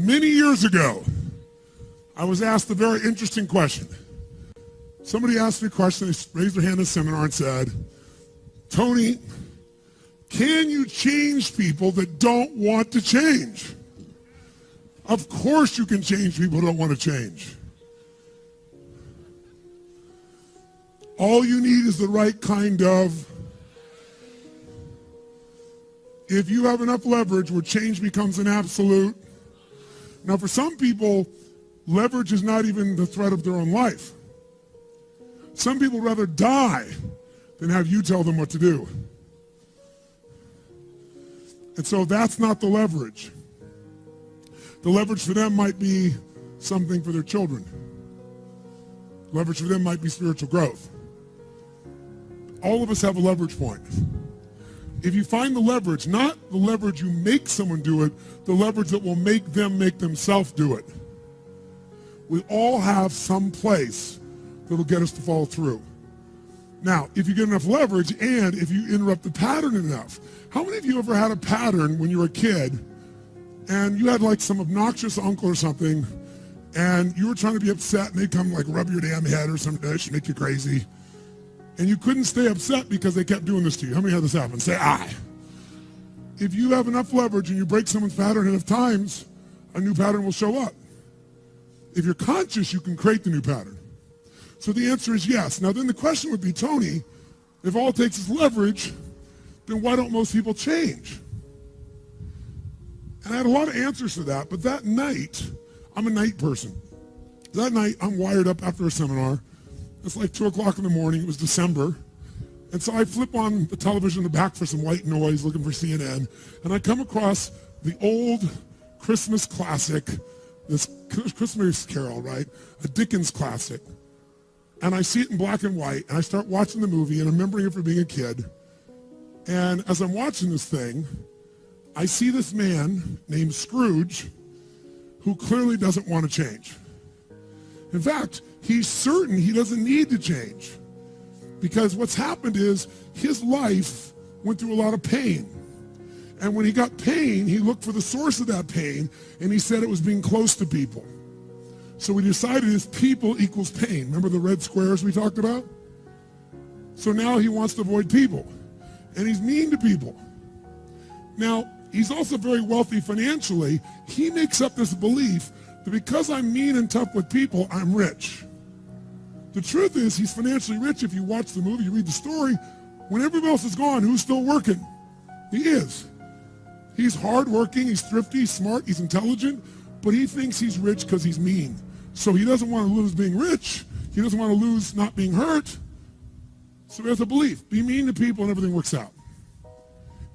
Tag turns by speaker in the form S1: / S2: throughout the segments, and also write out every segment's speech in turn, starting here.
S1: Many years ago, I was asked a very interesting question. Somebody asked me a question, they raised their hand in a seminar and said, Tony, can you change people that don't want to change? Of course you can change people who don't want to change. All you need is the right kind of. If you have enough leverage where change becomes an absolute. Now for some people, leverage is not even the threat of their own life. Some people rather die than have you tell them what to do. And so that's not the leverage. The leverage for them might be something for their children. Leverage for them might be spiritual growth. All of us have a leverage point. If you find the leverage, not the leverage you make someone do it, the leverage that will make them make themselves do it. We all have some place that'll get us to follow through. Now, if you get enough leverage and if you interrupt the pattern enough, how many of you ever had a pattern when you were a kid and you had like some obnoxious uncle or something and you were trying to be upset and they'd come like rub your damn head or something that should make you crazy and you couldn't stay upset because they kept doing this to you? How many had this happen? Say aye. If you have enough leverage and you break someone's pattern enough times, a new pattern will show up. If you're conscious, you can create the new pattern. So the answer is yes. Now then the question would be, Tony, if all it takes is leverage, then why don't most people change? And I had a lot of answers to that, but that night, I'm a night person. That night, I'm wired up after a seminar. It's like 2 o'clock in the morning, it was December. And so I flip on the television in the back for some white noise, looking for CNN, and I come across the old Christmas classic, this Christmas Carol, right? A Dickens classic. And I see it in black and white, and I start watching the movie and I'm remembering it from being a kid. And as I'm watching this thing, I see this man named Scrooge who clearly doesn't want to change. In fact, he's certain he doesn't need to change because what's happened is his life went through a lot of pain. And when he got pain, he looked for the source of that pain, and he said it was being close to people. So we decided is people equals pain. Remember the red squares we talked about? So now he wants to avoid people. And he's mean to people. Now, he's also very wealthy financially. He makes up this belief that because I'm mean and tough with people, I'm rich. The truth is he's financially rich. If you watch the movie, you read the story, when everybody else is gone, who's still working? He is. He's hardworking, he's thrifty, he's smart, he's intelligent, but he thinks he's rich because he's mean. So he doesn't want to lose being rich. He doesn't want to lose not being hurt. So he has a belief. Be mean to people and everything works out,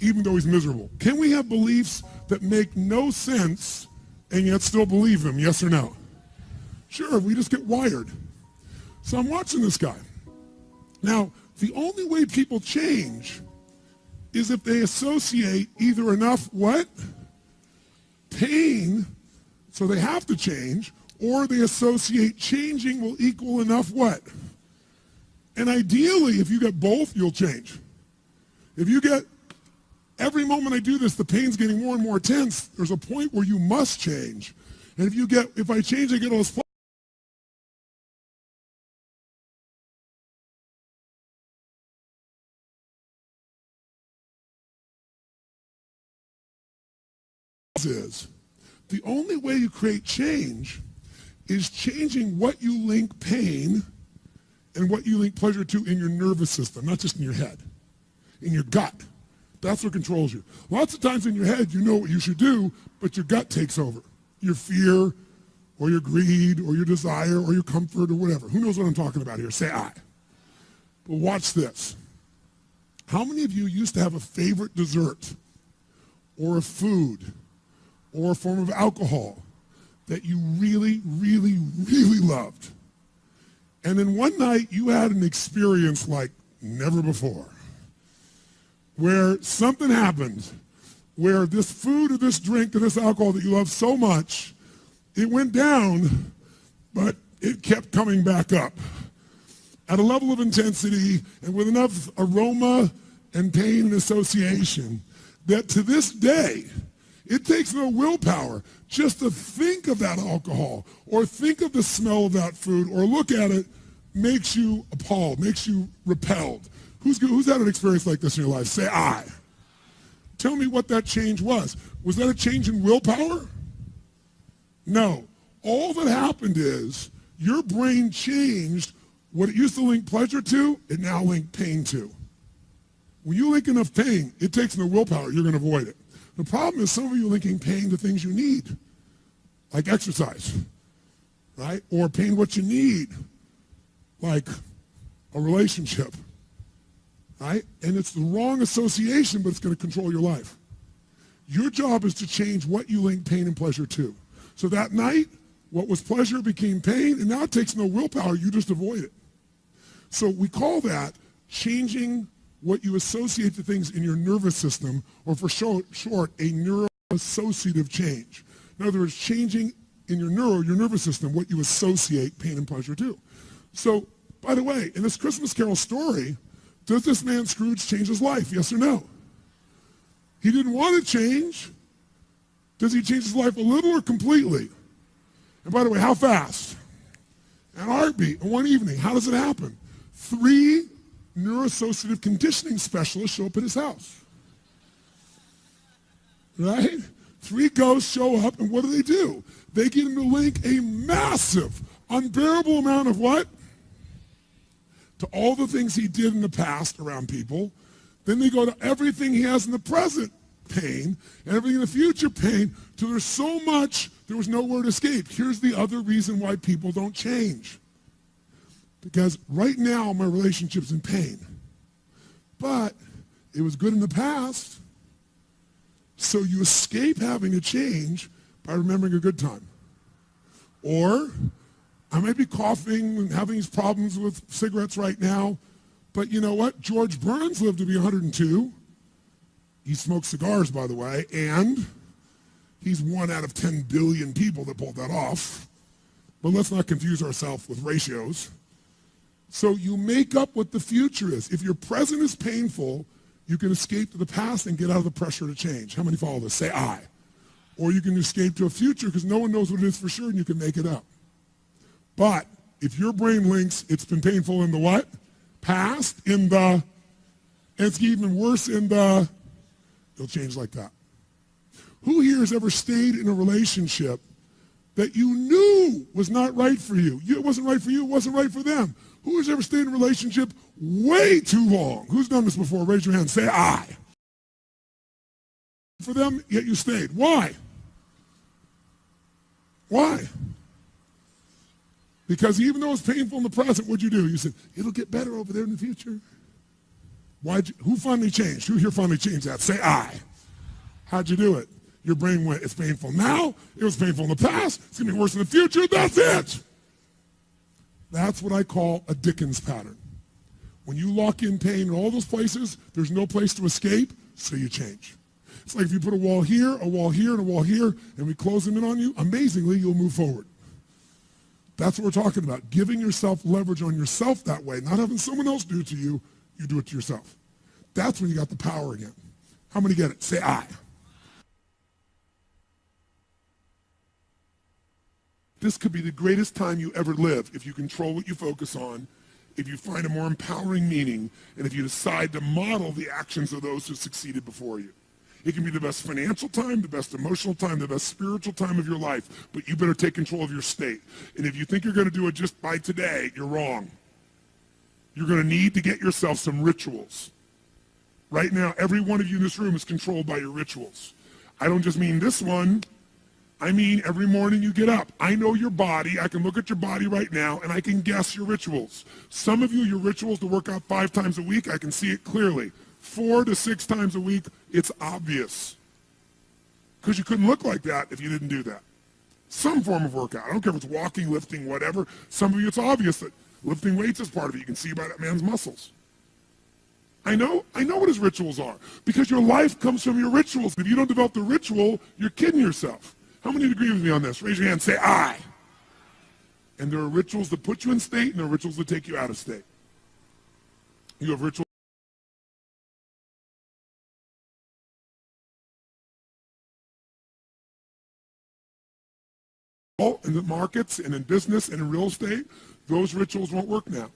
S1: even though he's miserable. Can we have beliefs that make no sense and yet still believe them, yes or no? Sure, we just get wired. So I'm watching this guy. Now, the only way people change is if they associate either enough what? Pain, so they have to change, or they associate changing will equal enough what? And ideally, if you get both, you'll change. If you get, every moment I do this, the pain's getting more and more intense, there's a point where you must change. And if you get, if I change, I get all this is the only way you create change is changing what you link pain and what you link pleasure to in your nervous system, not just in your head, in your gut. That's what controls you. Lots of times in your head you know what you should do, but your gut takes over. Your fear or your greed or your desire or your comfort or whatever. Who knows what I'm talking about here? Say aye. But watch this. How many of you used to have a favorite dessert or a food or a form of alcohol that you really, really, really loved? And then one night you had an experience like never before, where something happened, where this food or this drink or this alcohol that you love so much, it went down, but it kept coming back up at a level of intensity and with enough aroma and pain and association that to this day, It takes no willpower just to think of that alcohol or think of the smell of that food or look at it makes you appalled, makes you repelled. Who's had an experience like this in your life? Say I. Tell me what that change was. Was that a change in willpower? No. All that happened is your brain changed what it used to link pleasure to, it now linked pain to. When you link enough pain, it takes no willpower, you're going to avoid it. The problem is some of you are linking pain to things you need, like exercise, right? Or pain what you need, like a relationship, right? And it's the wrong association, but it's going to control your life. Your job is to change what you link pain and pleasure to. So that night, what was pleasure became pain, and now it takes no willpower, you just avoid it. So we call that changing what you associate to things in your nervous system, or for short, a neuroassociative change. In other words, changing in your nervous system, what you associate pain and pleasure to. So, by the way, in this Christmas Carol story, does this man Scrooge change his life, yes or no? He didn't want to change. Does he change his life a little or completely? And by the way, how fast? An heartbeat in one evening. How does it happen? 3 neuroassociative conditioning specialists show up at his house. Right? 3 ghosts show up, and what do? They get him to link a massive, unbearable amount of what? To all the things he did in the past around people. Then they go to everything he has in the present pain, and everything in the future pain, till there's so much, there was nowhere to escape. Here's the other reason why people don't change. Because right now, my relationship's in pain. But it was good in the past. So you escape having to change by remembering a good time. Or, I might be coughing and having these problems with cigarettes right now, but you know what? George Burns lived to be 102. He smoked cigars, by the way, and he's 1 out of 10 billion people that pulled that off. But let's not confuse ourselves with ratios. So you make up what the future is. If your present is painful, you can escape to the past and get out of the pressure to change. How many follow this? Say I. Or you can escape to a future because no one knows what it is for sure and you can make it up. But if your brain links it's been painful in the what? Past, in the, and it's even worse in the, it'll change like that. Who here has ever stayed in a relationship that you knew was not right for you? It wasn't right for you, it wasn't right for them. Who has ever stayed in a relationship way too long? Who's done this before? Raise your hand. Say I. For them, yet you stayed. Why? Why? Because even though it's painful in the present, what'd you do? You said, it'll get better over there in the future. Who finally changed? Who here finally changed that? Say I. How'd you do it? Your brain went, it's painful now, it was painful in the past, it's going to be worse in the future, that's it. That's what I call a Dickens pattern. When you lock in pain in all those places, there's no place to escape, so you change. It's like if you put a wall here, and a wall here, and we close them in on you, amazingly, you'll move forward. That's what we're talking about, giving yourself leverage on yourself that way, not having someone else do it to you, you do it to yourself. That's when you got the power again. How many get it? Say I. This could be the greatest time you ever live if you control what you focus on, if you find a more empowering meaning, and if you decide to model the actions of those who succeeded before you. It can be the best financial time, the best emotional time, the best spiritual time of your life, but you better take control of your state. And if you think you're going to do it just by today, you're wrong. You're going to need to get yourself some rituals. Right now, every one of you in this room is controlled by your rituals. I don't just mean this one. I mean, every morning you get up. I know your body. I can look at your body right now, and I can guess your rituals. Some of you, your rituals to work out 5 times a week, I can see it clearly. 4 to 6 times a week, it's obvious. Because you couldn't look like that if you didn't do that. Some form of workout. I don't care if it's walking, lifting, whatever. Some of you, it's obvious that lifting weights is part of it. You can see by that man's muscles. I know what his rituals are. Because your life comes from your rituals. If you don't develop the ritual, you're kidding yourself. How many agree with me on this? Raise your hand, say I. And there are rituals that put you in state, and there are rituals that take you out of state. You have rituals in the markets and in business and in real estate, those rituals won't work now.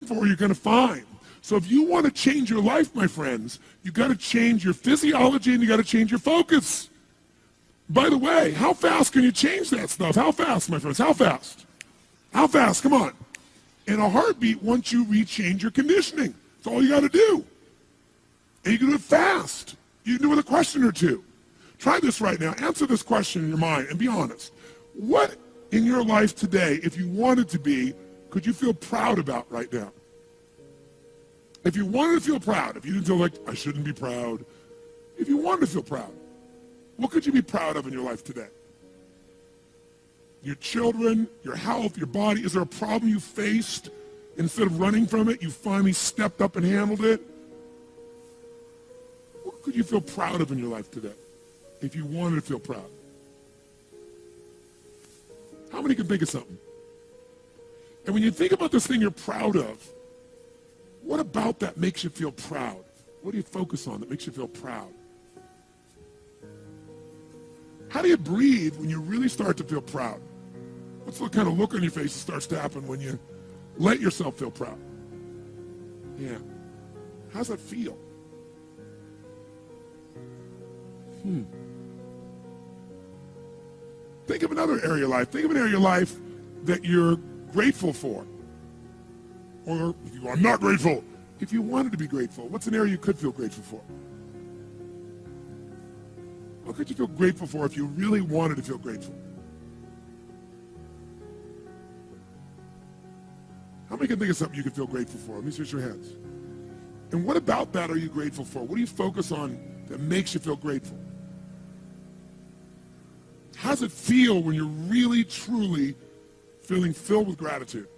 S1: For you're going to find. So if you want to change your life, my friends, you got to change your physiology and you got to change your focus. By the way, how fast can you change that stuff? How fast, my friends? How fast? How fast? Come on. In a heartbeat, once you rechange your conditioning, that's all you got to do. And you can do it fast. You can do it with a question or two. Try this right now. Answer this question in your mind and be honest. What in your life today, if you wanted to be, could you feel proud about right now? If you wanted to feel proud, if you didn't feel like, I shouldn't be proud, if you wanted to feel proud, what could you be proud of in your life today? Your children, your health, your body. Is there a problem you faced? Instead of running from it, you finally stepped up and handled it? What could you feel proud of in your life today if you wanted to feel proud? How many can think of something? And when you think about this thing you're proud of, what about that makes you feel proud? What do you focus on that makes you feel proud? How do you breathe when you really start to feel proud? What's the kind of look on your face that starts to happen when you let yourself feel proud? Yeah. How's that feel? Think of another area of your life. Think of an area of your life that you're grateful for. Or if you go, I'm not grateful. If you wanted to be grateful, what's an area you could feel grateful for? What could you feel grateful for if you really wanted to feel grateful? How many can think of something you could feel grateful for? Let me see your hands. And what about that are you grateful for? What do you focus on that makes you feel grateful? How does it feel when you're really, truly feeling filled with gratitude?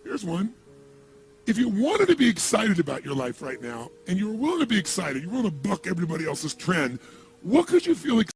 S1: Here's one. If you wanted to be excited about your life right now, and you were willing to be excited, you're willing to buck everybody else's trend, what could you feel excited